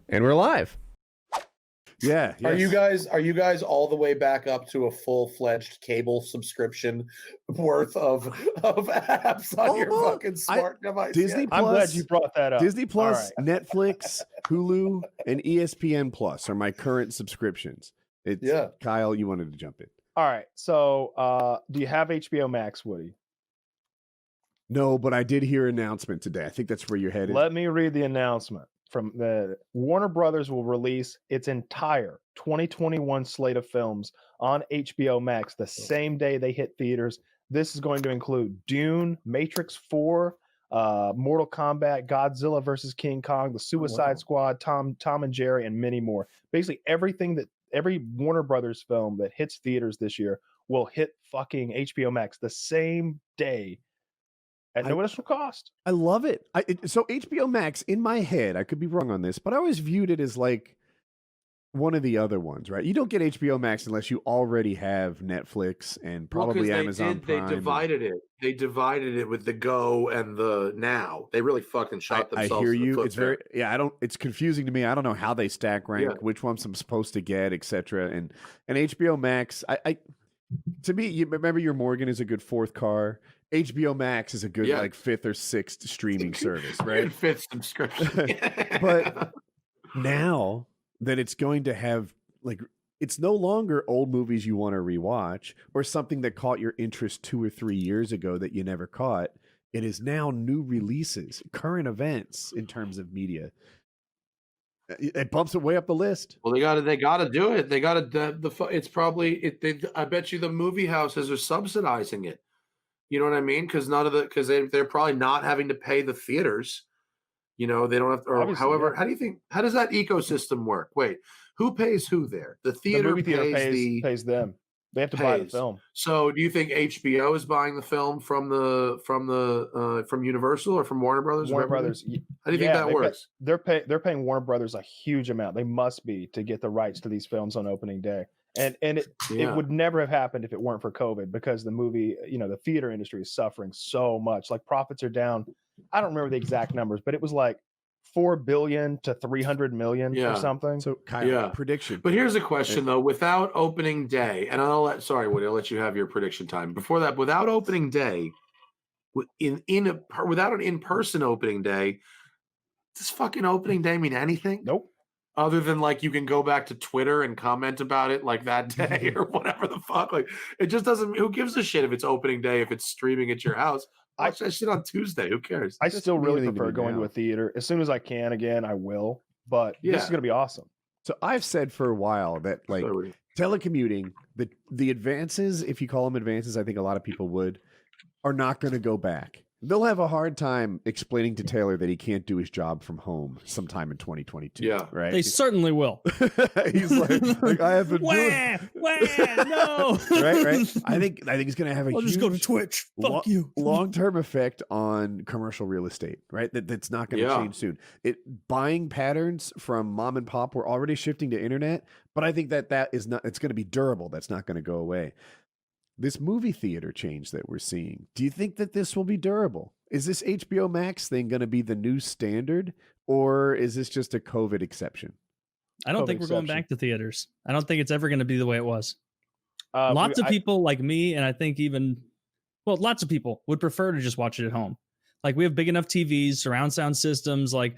And we're live. Yeah. Yes. Are you guys all the way back up to a full-fledged cable subscription worth of apps on your fucking smart device? Disney Plus, I'm glad you brought that up. Disney Plus, right. Netflix, Hulu, and ESPN Plus are my current subscriptions. Kyle, you wanted to jump in. All right. So do you have HBO Max, Woody? No, but I did hear an announcement today. I think that's where you're headed. Let me read the announcement. From the Warner Brothers will release its entire 2021 slate of films on HBO Max the same day they hit theaters. This is going to include Dune, Matrix 4, Mortal Kombat, Godzilla vs. King Kong, The Suicide Squad, Tom and Jerry, and many more. Basically every Warner Brothers film that hits theaters this year will hit fucking HBO Max the same day. At no additional cost. I love it. So HBO Max, in my head, I could be wrong on this, but I always viewed it as like one of the other ones, right? You don't get HBO Max unless you already have Netflix and probably Amazon Prime. They divided it. They divided it with the Go and the Now. They really fucking shot themselves. I hear in the you. foot It's there. it's confusing to me. I don't know how they stack rank, which ones I'm supposed to get, etc. And HBO Max, to me, you remember your Morgan is a good fourth car. HBO Max is a good like fifth or sixth streaming service, right? Fifth subscription. But now that it's going to have it's no longer old movies you want to rewatch or something that caught your interest 2 or 3 years ago that you never caught. It is now new releases, current events in terms of media. It bumps it way up the list. Well, they got to do it. They got to. It's probably. I bet you the movie houses are subsidizing it. You know what I mean? Because they're probably not having to pay the theaters. You know, they don't have to, or obviously, however, how does that ecosystem work? Wait, who pays who there? The movie theater pays them. They have to buy the film. So do you think HBO is buying the film from Universal or from Warner Brothers? Warner Brothers. How do you think that works? They're paying Warner Brothers a huge amount. They must be to get the rights to these films on opening day. And it would never have happened if it weren't for COVID, because the movie, the theater industry is suffering so much. Like profits are down. I don't remember the exact numbers, but it was like 4 billion to 300 million or something. So Kyle, prediction. But here's a question though: without opening day, and Woody, I'll let you have your prediction time. Before that, without opening day, without an in-person opening day, does fucking opening day mean anything? Nope. Other than you can go back to Twitter and comment about it that day or whatever the fuck. It just doesn't. Who gives a shit if it's opening day, if it's streaming at your house? Watch that shit on Tuesday. Who cares? I still really prefer going to a theater. As soon as I can again, I will. But this is going to be awesome. So I've said for a while that telecommuting, the advances, if you call them advances, I think a lot of people would, are not going to go back. They'll have a hard time explaining to Taylor that he can't do his job from home sometime in 2022. Yeah, right. They certainly will. He's like I have been doing. No. Right. I think he's going to have a I'll huge just go to Twitch. Fuck you. Long-term effect on commercial real estate. Right. That's not going to change soon. Buying patterns from mom and pop were already shifting to internet, but I think that is not. It's going to be durable. That's not going to go away. This movie theater change that we're seeing, do you think that this will be durable? Is this HBO Max thing going to be the new standard, or is this just a COVID exception? I don't think we're going back to theaters. I don't think it's ever going to be the way it was. Lots of people like me, and I think lots of people would prefer to just watch it at home. We have big enough TVs, surround sound systems. I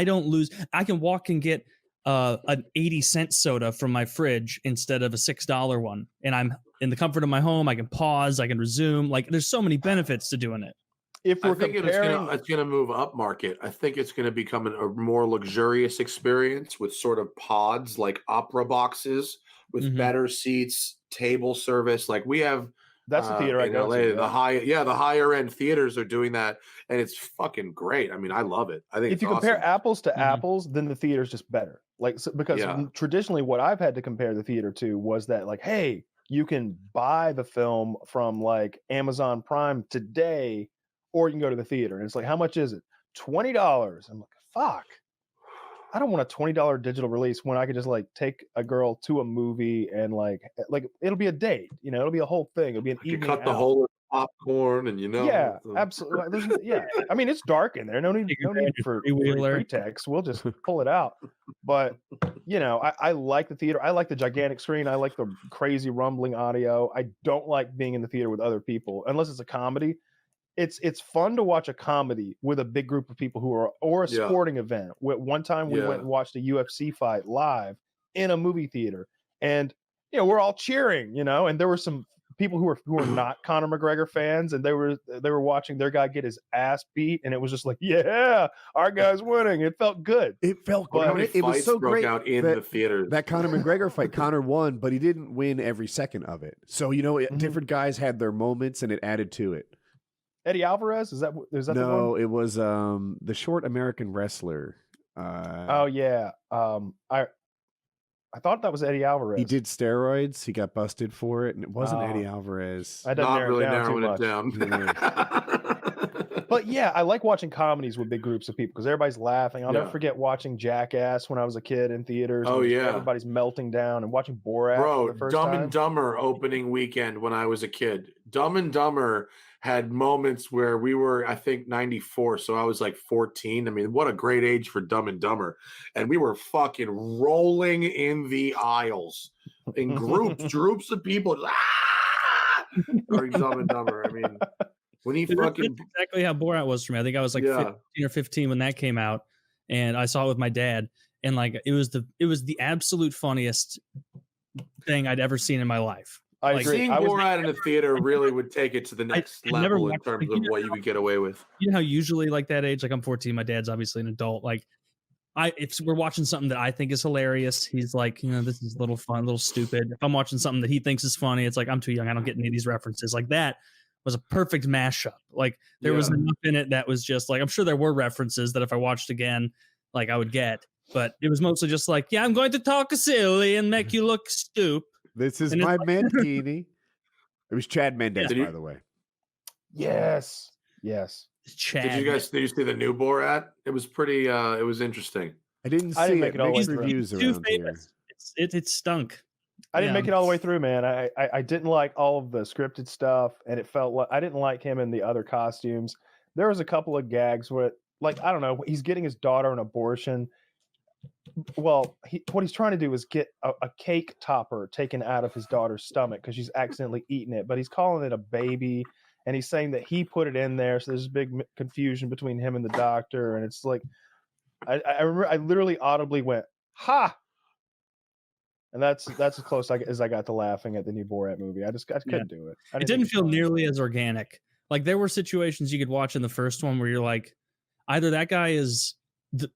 can walk and get an 80-cent soda from my fridge instead of a $6 one. And I'm in the comfort of my home. I can pause, I can resume. There's so many benefits to doing it. If we're it's going to move up market. I think it's going to become a more luxurious experience with sort of pods, like opera boxes with better seats, table service. We have that's the theater I go LA, to. the higher end theaters are doing that, and it's fucking great. I mean, I love it. I think if you compare apples to apples, then the theater's just better. Because traditionally, what I've had to compare the theater to was that hey, you can buy the film from Amazon Prime today, or you can go to the theater, and it's how much is it? $20. I'm like, fuck. I don't want a $20 digital release when I could just take a girl to a movie and it'll be a date, it'll be a whole thing. It'll be an evening. Cut the whole popcorn, and yeah, absolutely. I mean, it's dark in there. No need for pretext. We'll just pull it out. But I like the theater. I like the gigantic screen. I like the crazy rumbling audio. I don't like being in the theater with other people unless it's a comedy. It's fun to watch a comedy with a big group of people or a sporting event. One time we went and watched a UFC fight live in a movie theater, and we're all cheering, and there were some people who were not Conor McGregor fans, and they were watching their guy get his ass beat, and it was just like, yeah, our guy's winning. It felt good. It felt good. It was so great out in the theater. That Conor McGregor fight, Conor won, but he didn't win every second of it. So different guys had their moments, and it added to it. Eddie Alvarez, is that no? The one? It was the short American wrestler. Oh yeah, I thought that was Eddie Alvarez. He did steroids. He got busted for it, and it wasn't Eddie Alvarez. I didn't narrowing it down. But yeah, I like watching comedies with big groups of people because everybody's laughing. I'll never forget watching Jackass when I was a kid in theaters. Oh yeah, everybody's melting down, and watching Borat. Bro, for the first Dumb time. and Dumber opening weekend when I was a kid. Dumb and Dumber had moments where we were, I think, 94, so I was like 14. I mean, what a great age for Dumb and Dumber. And we were fucking rolling in the aisles in groups of people. During Dumb and Dumber. I mean, when he fucking... That's exactly how Borat was for me. I think I was like 15 or 15 when that came out, and I saw it with my dad. And like, it was the absolute funniest thing I'd ever seen in my life. Seeing Borat in a theater really would take it to the next level in terms of what you could get away with. You know how usually like that age, like I'm 14, my dad's obviously an adult. Like if we're watching something that I think is hilarious, he's like, this is a little fun, a little stupid. If I'm watching something that he thinks is funny, it's like, I'm too young. I don't get any of these references. Like that was a perfect mashup. Like there was enough in it that was just like, I'm sure there were references that if I watched again, like I would get, but it was mostly just like, I'm going to talk silly and make you look stupid. This is my mankini. It was Chad Mendes, by the way. Yes. Chad. Did you see the new Borat? It was pretty. It was interesting. I didn't see make it all the way through. Reviews around here. It stunk. I didn't make it all the way through, man. I didn't like all of the scripted stuff, and it felt like I didn't like him in the other costumes. There was a couple of gags where, like, I don't know, he's getting his daughter an abortion. Well, what he's trying to do is get a cake topper taken out of his daughter's stomach because she's accidentally eaten it, but he's calling it a baby, and he's saying that he put it in there. So there's a big confusion between him and the doctor, and it's like, I remember I literally audibly went, "Ha!" And that's as close as I got to laughing at the new Borat movie. I couldn't do it. It didn't feel nearly as organic. Like there were situations you could watch in the first one where you're like, either that guy is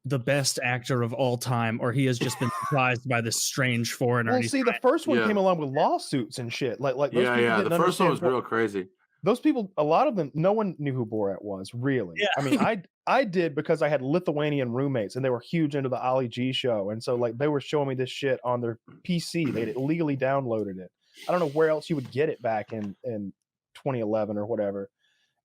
the best actor of all time, or he has just been surprised by this strange foreigner. Well, see, the first one came along with lawsuits and shit. Like those people the first one was real crazy. Those people, a lot of them, no one knew who Borat was, really. Yeah. I mean, I did because I had Lithuanian roommates, and they were huge into the Ali G show, and so like they were showing me this shit on their PC. They'd illegally downloaded it. I don't know where else you would get it back in 2011 or whatever.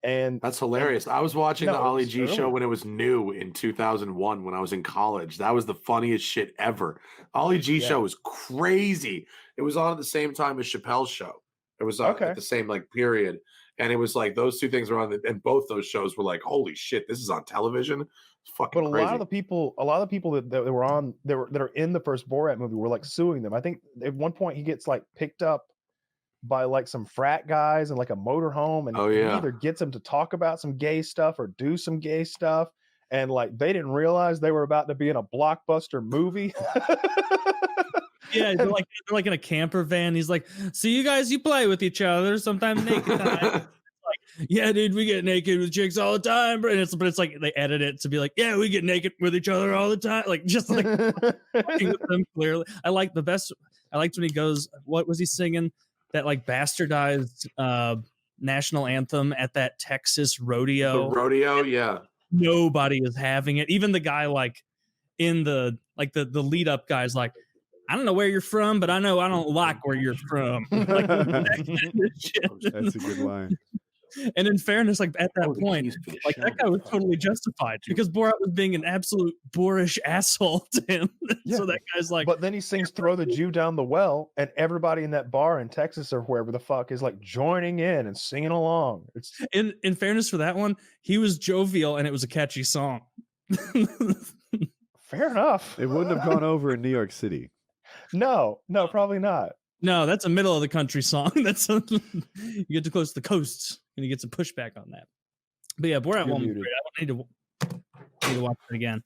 And that's hilarious. I was watching the Ali G show when it was new in 2001 when I was in college. That was the funniest shit ever. Ali G show was crazy. It was on at the same time as Chappelle's show. It was at the same like period. And it was like those two things were on, and both those shows were like, holy shit, this is on television. It's fucking crazy. Lot of the people that were on that are in the first Borat movie were like suing them. I think at one point he gets like picked up by like some frat guys and like a motorhome, and he either gets them to talk about some gay stuff or do some gay stuff, and like they didn't realize they were about to be in a blockbuster movie. Yeah, they're like in a camper van. He's like, "So you guys, you play with each other sometimes naked time." Like, yeah, dude, we get naked with chicks all the time. But it's like they edit it to be like, yeah, we get naked with each other all the time. Like just like talking with them clearly. I liked when he goes, what was he singing? That like bastardized national anthem at that Texas rodeo. The rodeo, yeah. Nobody is having it. Even the guy like in the like the lead up guy's like, I don't know where you're from, but I know I don't like where you're from. Like, that's a good line. And in fairness, like at that point, like that guy was totally justified because Borat was being an absolute boorish asshole to him. Yeah. So that guy's like, but then he sings "Throw the Jew Down the Well," and everybody in that bar in Texas or wherever the fuck is like joining in and singing along. It's in fairness for that one, he was jovial and it was a catchy song. Fair enough. It wouldn't have gone over in New York City. No, probably not. No, that's a middle of the country song. That's you get too close to the coasts and you get some pushback on that. But yeah, Borat 1 was great. I don't need to watch it again.